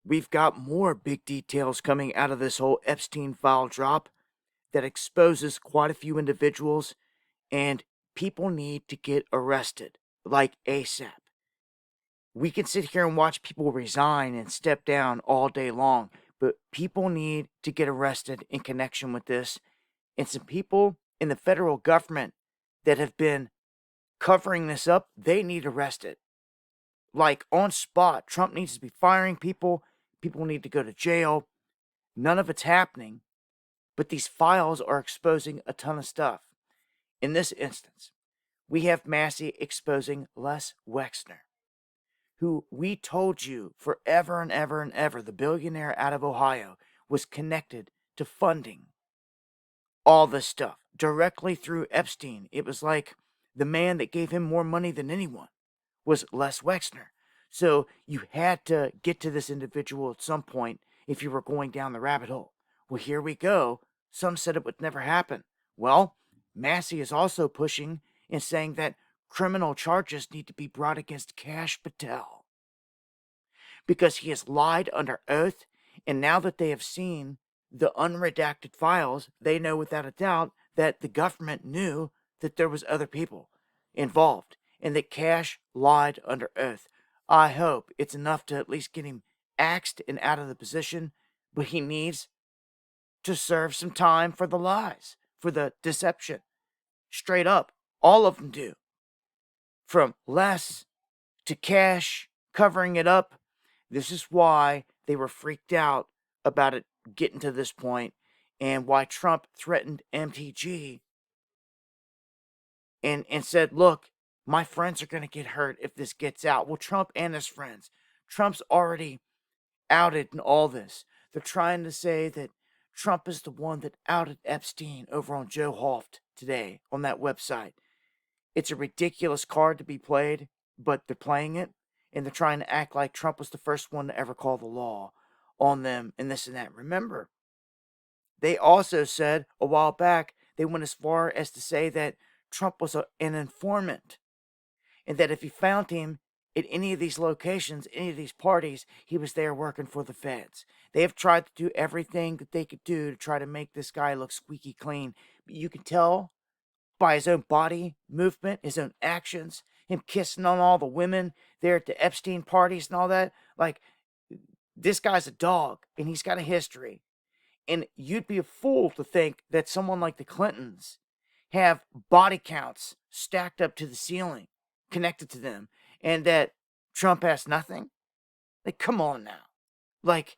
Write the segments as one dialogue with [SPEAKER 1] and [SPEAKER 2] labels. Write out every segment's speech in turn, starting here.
[SPEAKER 1] we've got more big details coming out of this whole Epstein file drop that exposes quite a few individuals, and people need to get arrested, like ASAP. We can sit here and watch people resign and step down all day long, but people need to get arrested in connection with this. And some people in the federal government that have been covering this up, they need arrested. Like on spot, Trump needs to be firing people. People need to go to jail. None of it's happening, but these files are exposing a ton of stuff. In this instance, we have Massie exposing Les Wexner, who we told you forever and ever and ever, the billionaire out of Ohio, was connected to funding all this stuff directly through Epstein. It was like the man that gave him more money than anyone was Les Wexner. So you had to get to this individual at some point if you were going down the rabbit hole. Well, here we go. Some said it would never happen. Well, Massie is also pushing and saying that criminal charges need to be brought against Kash Patel because he has lied under oath, and now that they have seen the unredacted files, they know without a doubt that the government knew that there was other people involved and that Kash lied under oath. I hope it's enough to at least get him axed and out of the position, but he needs to serve some time for the lies, for the deception. Straight up, all of them do. From Les to Kash covering it up. This is why they were freaked out about it getting to this point, and why Trump threatened MTG and said, look, my friends are going to get hurt if this gets out. Well, Trump and his friends. Trump's already outed in all this. They're trying to say that Trump is the one that outed Epstein over on Joe Hoft today on that website. It's a ridiculous card to be played, but they're playing it, and they're trying to act like Trump was the first one to ever call the law on them and this and that. Remember, they also said a while back, they went as far as to say that Trump was an informant, and that if you found him at any of these locations, any of these parties, he was there working for the feds. They have tried to do everything that they could do to try to make this guy look squeaky clean. But you can tell by his own body movement, his own actions, him kissing on all the women there at the Epstein parties and all that. Like, this guy's a dog, and he's got a history. And you'd be a fool to think that someone like the Clintons have body counts stacked up to the ceiling, connected to them, and that Trump has nothing. Like, come on now. Like,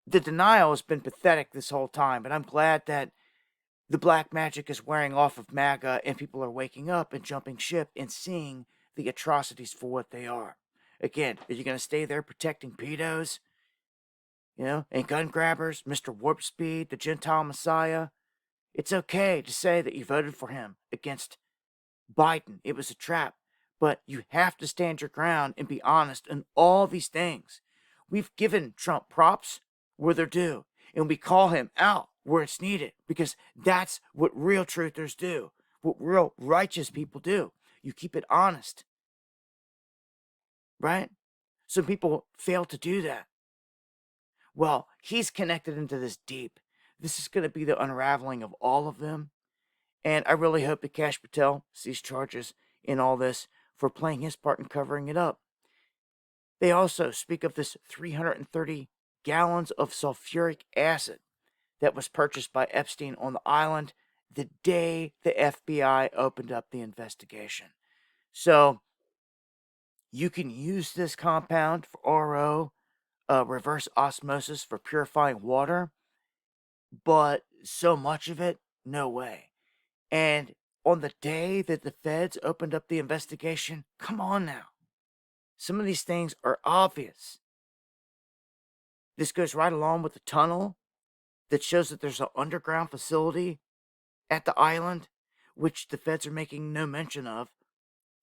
[SPEAKER 1] the denial has been pathetic this whole time, but I'm glad that the black magic is wearing off of MAGA and people are waking up and jumping ship and seeing the atrocities for what they are. Again, are you going to stay there protecting pedos, and gun grabbers, Mr. Warp Speed, the Gentile Messiah? It's okay to say that you voted for him against Biden. It was a trap. But you have to stand your ground and be honest in all these things. We've given Trump props where they're due, and we call him out where it's needed, because that's what real truthers do, what real righteous people do. You keep it honest, right? Some people fail to do that. Well, he's connected into this deep. This is going to be the unraveling of all of them, and I really hope that Kash Patel sees charges in all this for playing his part in covering it up. They also speak of this 330 gallons of sulfuric acid that was purchased by Epstein on the island the day the FBI opened up the investigation. So you can use this compound for RO, reverse osmosis for purifying water, but so much of it, no way. And on the day that the feds opened up the investigation, come on now. Some of these things are obvious. This goes right along with the tunnel that shows that there's an underground facility at the island, which the feds are making no mention of.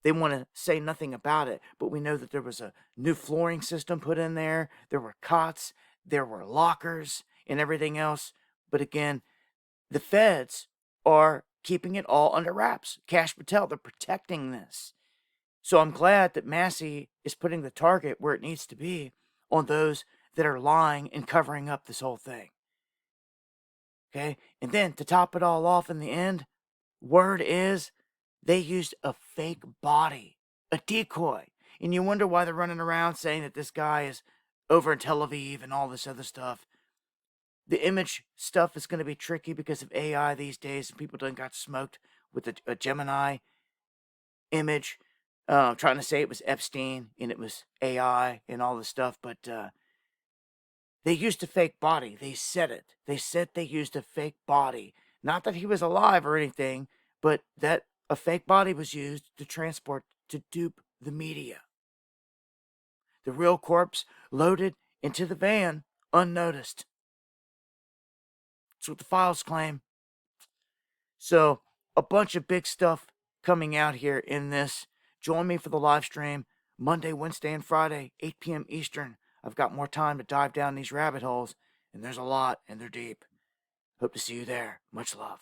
[SPEAKER 1] They want to say nothing about it, but we know that there was a new flooring system put in there. There were cots, there were lockers, and everything else. But again, the feds are keeping it all under wraps. Kash Patel, they're protecting this. So I'm glad that Massie is putting the target where it needs to be on those that are lying and covering up this whole thing. Okay? And then to top it all off in the end, word is they used a fake body, a decoy. And you wonder why they're running around saying that this guy is over in Tel Aviv and all this other stuff. The image stuff is going to be tricky because of AI these days, and people done got smoked with a Gemini image, trying to say it was Epstein and it was AI and all this stuff, but they used a fake body. They said it. They said they used a fake body. Not that he was alive or anything, but that a fake body was used to transport, to dupe the media. The real corpse loaded into the van unnoticed. That's what the files claim. So, a bunch of big stuff coming out here in this. Join me for the live stream Monday, Wednesday, and Friday, 8 p.m. Eastern. I've got more time to dive down these rabbit holes, and there's a lot, and they're deep. Hope to see you there. Much love.